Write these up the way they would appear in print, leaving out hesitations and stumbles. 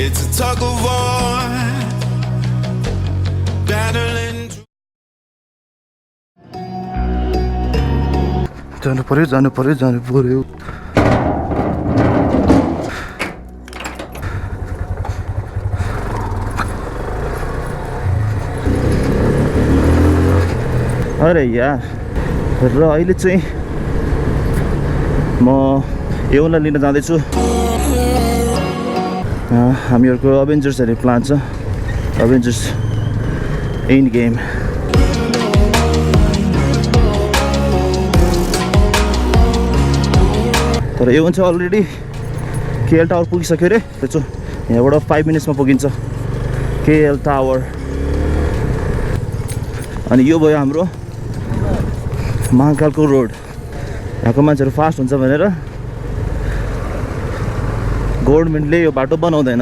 It's a tug of war, battling. जानु पर्यो अरे यार र अहिले चाहिँ म एउनलाई लिन जाँदैछु हामीहरूको अभेन्जर्स हेर्ने प्लान छ अभेन्जर्स एन्ड गेम तर एवन चाहिँ अलरेडी केएल टावर पुगिसक्यो रे त्यो यहाँबाट 5 मिनट्समा पुगिन्छ केएल टावर अनि यो भयो हाम्रो महाकालको रोड यहाँको मान्छेहरू फास्ट हुन्छ भनेर गभर्नमेन्टले यो बाटो बनाउँदैन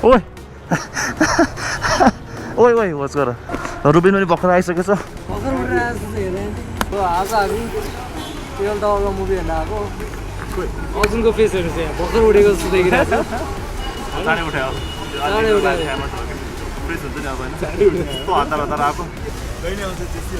ओइ ओइ ओइ वाच गर रुबिन पनि भर्खर आइसकेछ आज हामी केएल टावरको मुभी हेर्न आएको अर्जुनको फेसहरू चाहिँ भर्खर उडेको जस्तो देखिरहेको छ चाँडै उठायो चाँडै उठायो फ्रेस हुन्छ नि अब होइन यस्तो हतार हतार आएको कहिले आउँछ त्यस्तै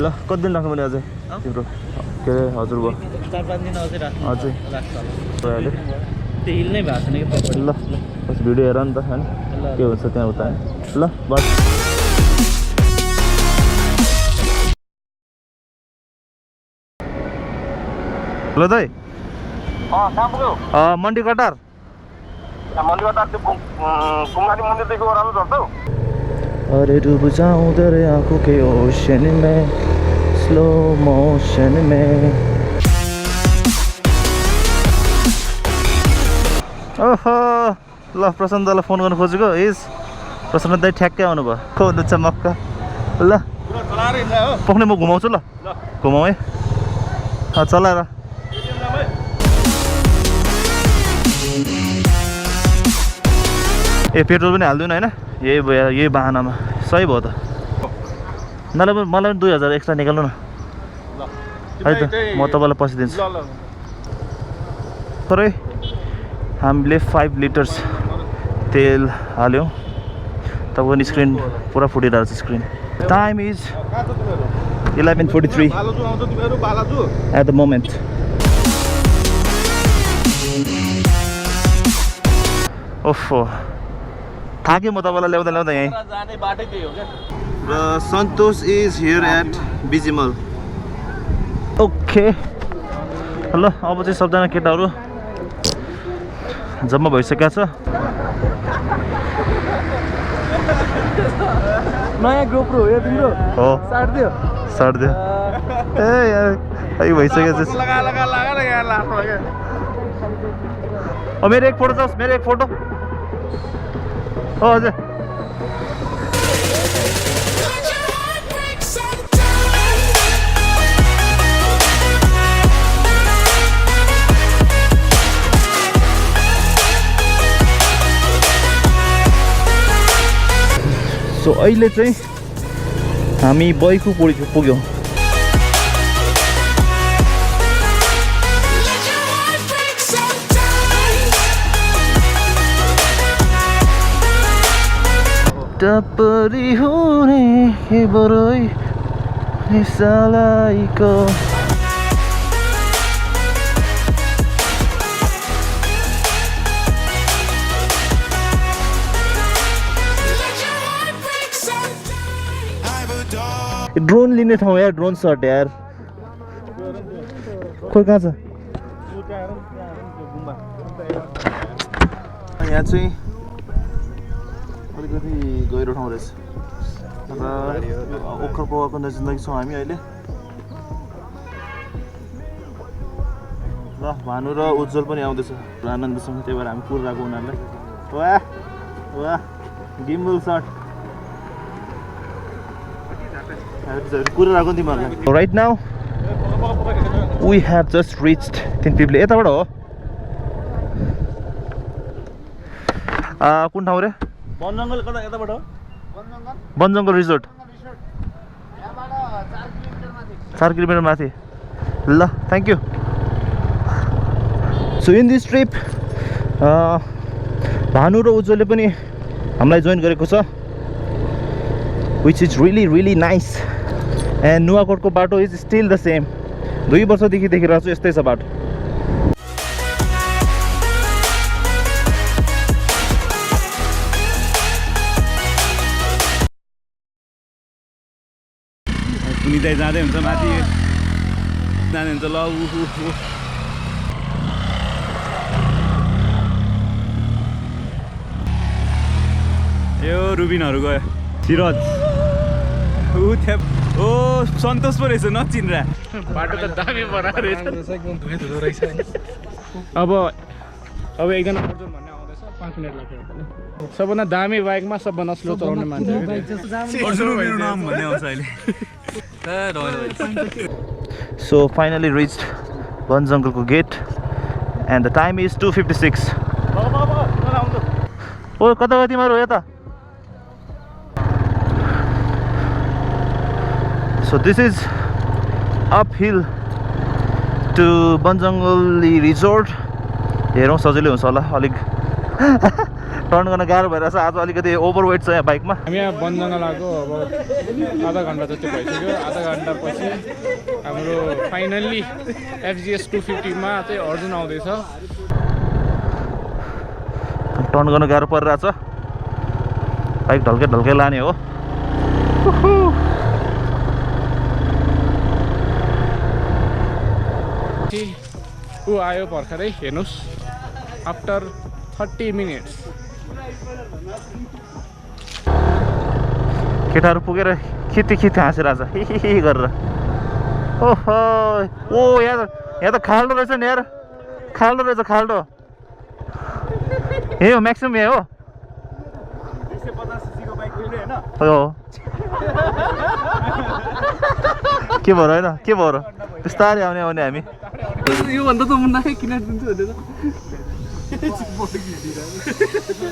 ल कति दिन राख्नु पर्ने अझै तिम्रो के अरे हजुर भयो 4-5 दिन अझै राख्नु अझै त्यो हिल नै भएको छैन कि ल बस भिडियो हेर नि त होइन के हुन्छ त्यहाँ उता ल बस हेलो दाइ कहाँ पुग्यो मन्डी कटार मन्दिरबाट त्यो कुमारी मन्दिरदेखि ओह्रालो झर्छ हौ अरे डूब जाऊं दरिया के ओशन में स्लो मोशन में ओहो ल प्रशान्त दाइलाई फोन गर्न खोजेको इज प्रशान्त दाइ ठ्याक्कै आउनु भयो खोज्नु छ मक्का ल पक्ने म घुमाउँछु ल घुमाऊ है चलाएर ए पेट्रोल पनि हाल्दिनँ होइन यही भयो यही बाहनामा सही भयो त मलाई पनि 2000 एक्स्ट्रा निकाल्नु न है त म तपाईँलाई पछि दिन्छु थोरै हामीले 5 लिटर्स तेल हाल्यौँ तपाईँको नि स्क्रिन पुरा फुटिरहेको छ screen time is 11:43 at the moment ओफो थाकेँ म तपाईँलाई ल्याउँदा यहीँ जाने बाटै त्यही हो क्या र सन्तोष इज हियर एट बिजिमल ओके ल अब चाहिँ सबजना केटाहरू जम्मा भइसकेको छ नयाँ गोप्रो हो यो तिम्रो हो साट्दियो ए यार खै भइसकेको छ मेरो एक फोटो जाओस् मेरो एक फोटो हो हजुर सो अहिले चाहिँ हामी बैकु पुग्यौँ टपरी हुने बरोई सलाइको ड्रोन लिने ठाउँ यार ड्रोन सर्ट यार खोइ कहाँ छ यहाँ चाहिँ अलिकति गहिरो ठाउँ रहेछ र ओखर पवाको नजिक छौँ हामी अहिले ल भानु र उज्जवल पनि आउँदैछ आनन्दसँग त्यही भएर हामी कुरिरहेको उनीहरूलाई वाह वाह गिम्बल सट कुरिरहेको नि तिमीहरूलाई right now we have just reached तिन पिपले यताबाट हो कुन ठाउँ रे बनजङ्गल कता यताबाट हो बनजङ्गल रिजोर्ट 4 किलोमिटर माथि ल thank you so in this trip Bhanu र उज्जवलले पनि हामीलाई जोइन गरेको छ which is really nice and नुवाकोटको बाटो इज स्टिल द सेम 2 वर्षदेखि देखिरहेको छु यस्तै छ बाटो कुनिँदै जाँदै हुन्छ माथि जाने हुन्छ ल यो रुबिनहरू गयो सिराज ओ सन्तोष पो रहेछ नचिन्रा बाटो त दामी बनाएको रहेछ अब एकजना अर्जुन भन्ने आउँदैछ 5 मिनट लाग्छ सबभन्दा दामी बाइकमा सबभन्दा स्लो चलाउने मान्छे मेरो नाम भन्ने आउँछ अहिले So finally reached BunJungleको gate and the time is 2:56. ओ कता गयो तिमीहरू यता So this is uphill to BunJungle resort. हेरौँ सजिलै हुन्छ होला अलिक टर्न गर्न गाह्रो भइरहेछ आज अलिकति ओभरवेट छ यहाँ बाइकमा हामी यहाँ बनजङ्गल आएको अब आधा घन्टा जति भइसक्यो आधा घन्टा पछि हाम्रो फाइनल्ली FZS 250 मा चाहिँ अर्जुन आउँदैछ टर्न गर्न गाह्रो परिरहेछ बाइक ढल्कै लाने हो ऊ आयो भर्खरै हेर्नुहोस् आफ्टर 30 मिनट्स केटाहरू पुगेर खिति हाँसिरहेछ हि गरेर ओहो ओ यहाँ त खाल्डो रहेछ नि यार खाल्डो रहेछ खाल्डो यही हो म्याक्सिमम यही हो 250 cc को बाइक हो के भयो होइन के भयो बिस्तारै आउने हामी यो भन्दा त म नाइ किन दिन्छु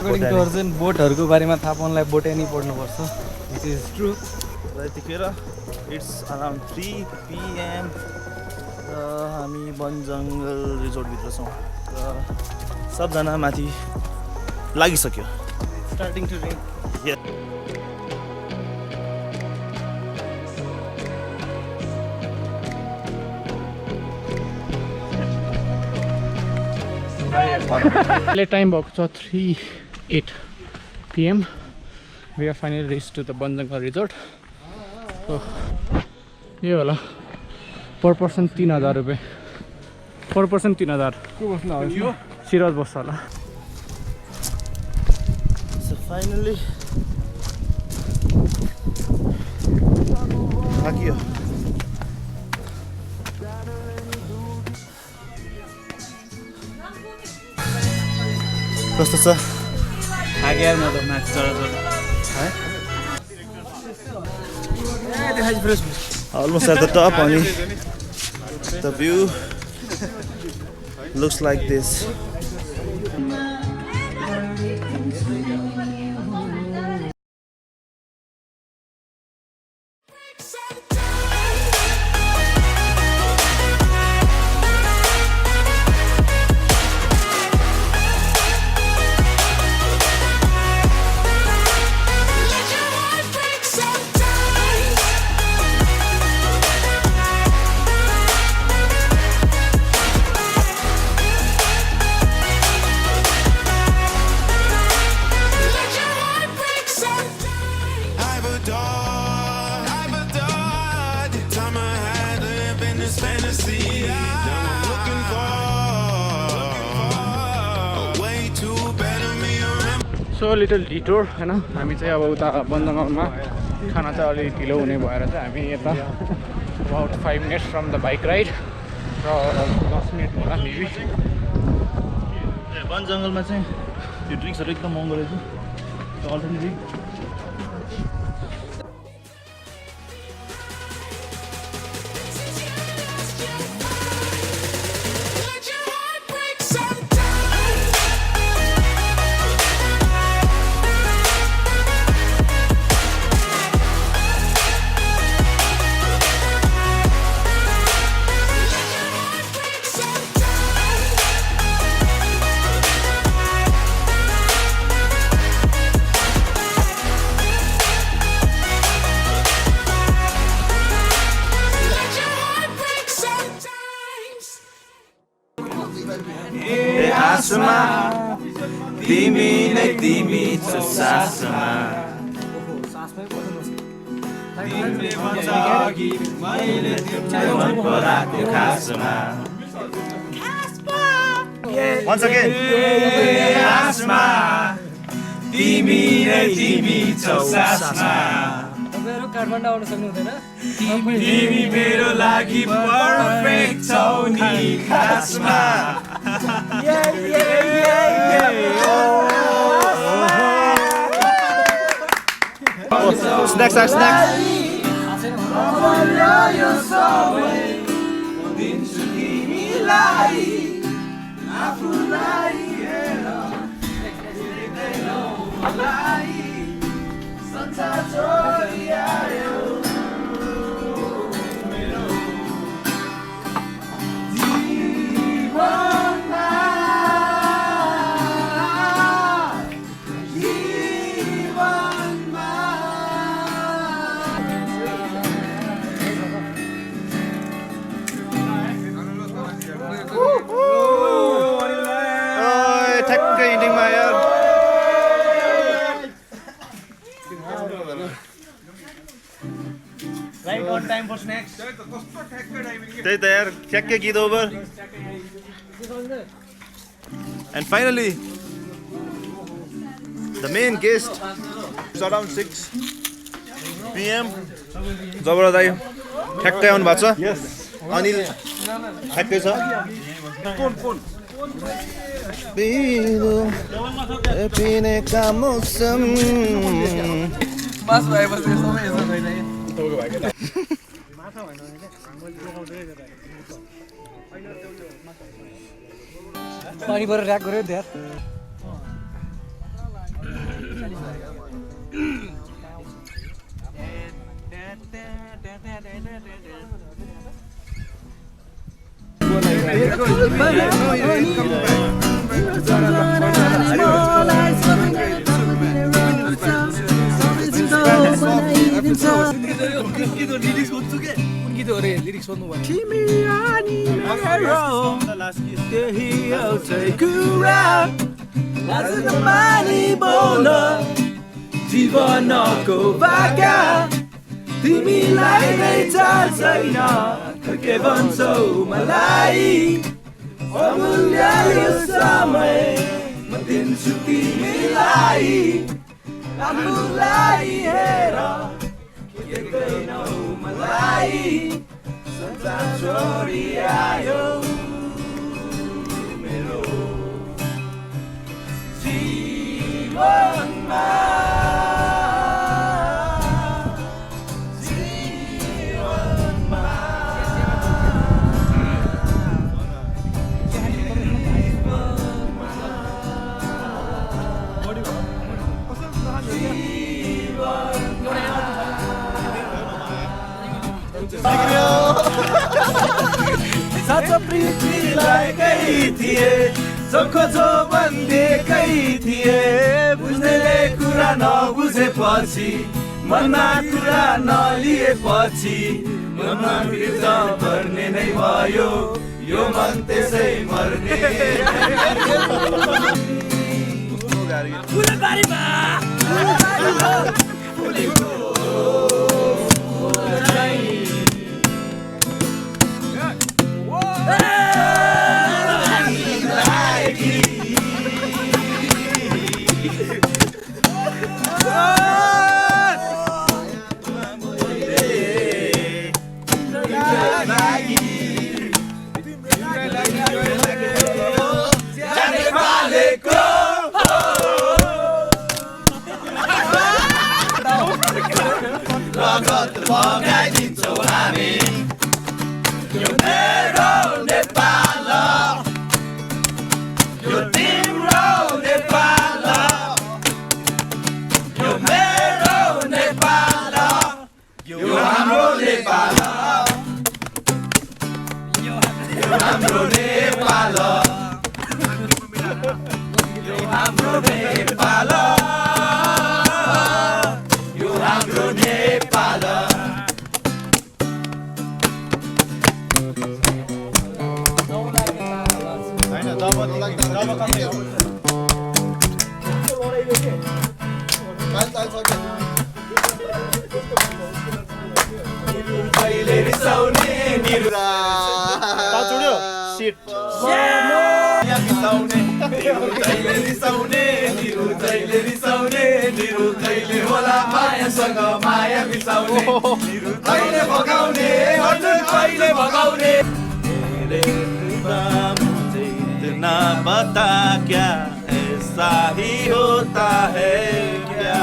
भनेर बोटहरूको बारेमा थाहा पाउनलाई बोटानी पढ्नुपर्छ विच इज ट्रु यतिखेर इट्स अराउन्ड 3 PM र हामी बनजङ्गल रिजोर्टभित्र छौँ र सबजना माथि लागिसक्यो स्टार्टिङ टु रेन टाइम भएको छ 3:08 PM. We are finally reached to the BunJungle resort. So ये होला per person 3000 रुपये per person 3000 को बस्न आयो सिराज बस्छ होला So finally आगियो कस्तो छ आगे यार म त माथि चढ almost at the top only the view looks like this So little detour हैन हामी चाहिँ अब उता बनजङ्गलमा खाना चाहिँ अलि ढिलो हुने भएर चाहिँ हामी यता about 5 minutes from the bike ride 10 minute होला मेबी वन जङ्गलमा चाहिँ यो ड्रिङ्क्सहरू एकदम महँगो रहेछ अल्टरनेटिभ तिमी नै तिमी छौ सासमा तिमीले भन्छ अघि मैले तिमीलाई मन पराएको खासमा Once again. आसमा तिमी नै तिमी छौ सासमा तपाईहरु काठमाडौँ आउन सक्नु हुँदैन तिमी मेरो लागि पर्फेक्ट छौ नि खासमा Snacks are snacks. Right on time for snacks. त्यही त यार ठ्याक्कै गीत over And finally the main guest is around 6 PM JaBaRa दाइ ठ्याक्कै आउनु भएको छ यस अनिल ठ्याक्कै छ फोन पिने का मौसम बस भएपछि सबै यसो गइरहेको पानी पर र्याक गर्यो धेर लिरिक्स सोध्नु भयो तिमी अनि मेरो त्यही एउटै कुरा आज त पानी बोल जीवनको भाका तिमीलाई नै चाल छैन के भन्छौ मलाई अमूल्य यो समय म दिन्छु तिमीलाई आफूलाई हेर देख्दैनौ मलाई संसार छोडी आयो मेरो जीवनमा साँचो प्रीतिलाई कही थिए जोखो जो भन्दिएकै थिए बुझ्नेले कुरा नबुझेपछि मनमा कुरा नलिएपछि मनमा बिर्द पर्ने नै भयो यो मन त्यसै मर्ने फुलबारीमा रगत बगाइदिन्छौ हामी यो मेरो नेपाल यो तिम्रो नेपाल यो मेरो नेपाल यो हाम्रो नेपाल यो हाम्रो नेपाल यो हाम्रो नेपाल यो हाम्रो नेपाल कहिले रिसाउने चुड्यो सिट कहिले रिसाउने निरु कहिले रिसाउने निरु कहिले होला मायासँग माया बिसाउने निरु कहिले भगाउने अर्जुन कहिले भगाउने ना बता क्या ऐसा ही होता है क्या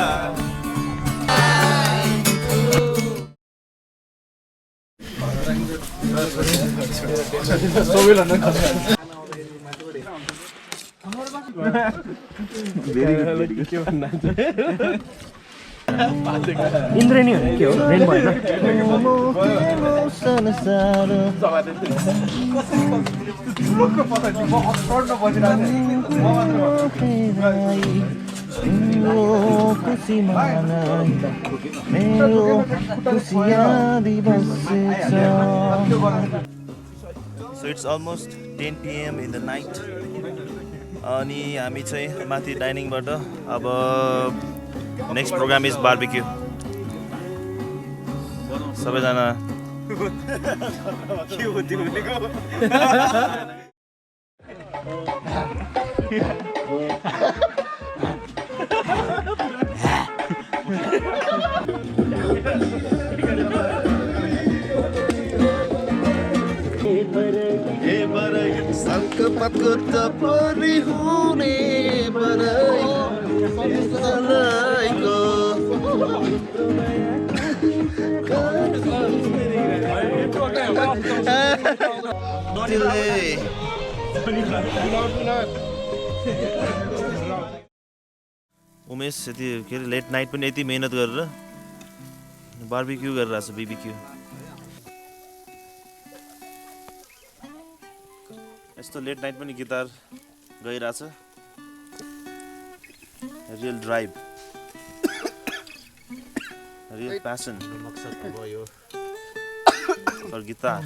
इन्द्रेणी हो के हो रेन भएन So it's almost 10 PM in the night. अनि हामी चाहिँ माथि डाइनिङबाट अब नेक्स्ट प्रोग्राम इज बारबिक्यू सबैजना सङ्कपतको टपरी हुने उमेश यति के अरे लेट नाइट पनि यति मेहनत गरेर बारबिक्यू गरिरहेको छ बिबिक्यू यस्तो लेट नाइट पनि गिटार गइरहेछ real drive real passion for guitar